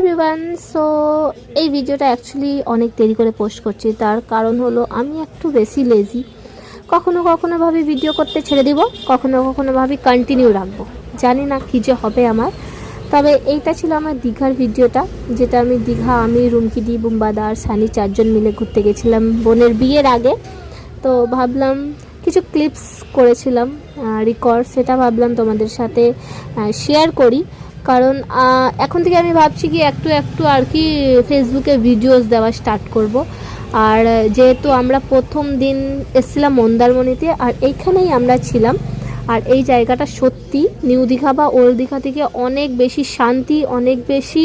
Everyone. So এই ভিডিওটা actually অনেক দেরি করে পোস্ট করছি, তার কারণ হলো আমি একটু বেশি লেজি। কখনো কখনো ভাবি ভিডিও করতে ছেড়ে দিব, কখনো কখনো ভাবি কন্টিনিউ রাখবো, জানি না কী যে হবে আমার। তবে এইটা ছিল আমার দীঘার ভিডিওটা, যেটা আমি রুমকিদি, বুম্বাদা আর সানি 4 জন মিলে ঘুরতে গেছিলাম বোনের বিয়ের আগে। তো ভাবলাম কিছু ক্লিপস করেছিলাম রেকর্ড, সেটা ভাবলাম তোমাদের সাথে শেয়ার করি। কারণ এখন থেকে আমি ভাবছি কি একটু একটু আর কি ফেসবুকে ভিডিওস দেওয়া স্টার্ট করব। আর যেহেতু আমরা প্রথম দিন এসেছিলাম মন্দারমণিতে, আর এইখানেই আমরা ছিলাম। আর এই জায়গাটা সত্যি নিউ দীঘা বা ওল্ড দীঘা থেকে অনেক বেশি শান্তি, অনেক বেশি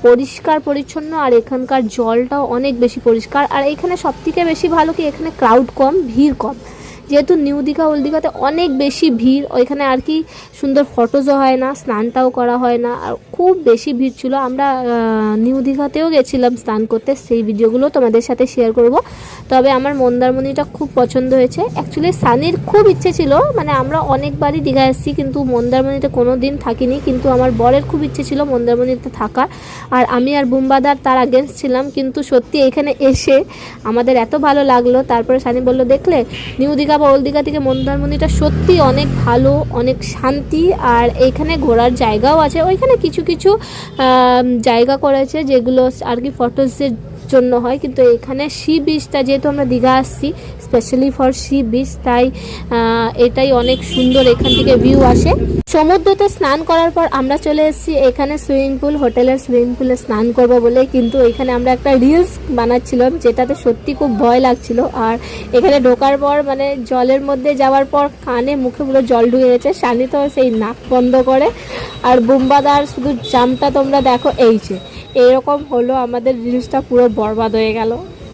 পরিষ্কার পরিচ্ছন্ন, আর এখানকার জলটাও অনেক বেশি পরিষ্কার। আর এখানে সবথেকে বেশি ভালো কি, এখানে ক্রাউড কম, ভিড় কম। যেহেতু নিউ দীঘা ওল্ড দীঘাতে অনেক বেশি ভিড়, ওইখানে আর কি সুন্দর ফটোজও হয় না, স্নানটাও করা হয় না, আর খুব বেশি ভিড় ছিল। আমরা নিউ দীঘাতেও গেছিলাম স্নান করতে, সেই ভিডিওগুলো তোমাদের সাথে শেয়ার করব। তবে আমার মন্দারমণিটা খুব পছন্দ হয়েছে। অ্যাকচুয়ালি সানির খুব ইচ্ছে ছিল, মানে আমরা অনেকবারই দীঘা এসেছি কিন্তু মন্দারমণিতে কোনো দিন থাকিনি, কিন্তু আমার বরের খুব ইচ্ছে ছিল মন্দারমণিতে থাকার। আর আমি আর বুম্বাদার তার আগেন্স্ট ছিলাম, কিন্তু সত্যি এখানে এসে আমাদের এত ভালো লাগলো। তারপরে সানি বলল, দেখলে নিউ দীঘা বা ওল্ড দীঘা থেকে মন্দারমণিটা সত্যি অনেক ভালো, অনেক শান্তি, আর এইখানে ঘোরার জায়গাও আছে। ওইখানে কিছু কিছু জায়গা করেছে যেগুলো আর কি ফটোসের জন্য হয়, কিন্তু এখানে সি বিচটা, যেহেতু আমরা দীঘা আসছি স্পেশালি ফর সি বিচ, তাই এটাই অনেক সুন্দর, এখান থেকে ভিউ আসে। সমুদ্রতে স্নান করার পর আমরা চলে এসেছি এখানে সুইমিং পুল, হোটেলের সুইমিং পুলে স্নান করব বলে। কিন্তু এখানে আমরা একটা রিলস বানাচ্ছিলাম, যেটাতে সত্যি খুব ভয় লাগছিল। আর এখানে ঢোকার পর মানে জলের মধ্যে যাওয়ার পর কানে মুখে পুরো জল ঢুকে গেছে, সানি তো সেই নাক বন্ধ করে। আর বুম্বাদার শুধু জামটা তোমরা দেখো, এই যে এরকম হলো, আমাদের রিলসটা পুরো বরবাদ হয়ে গেল।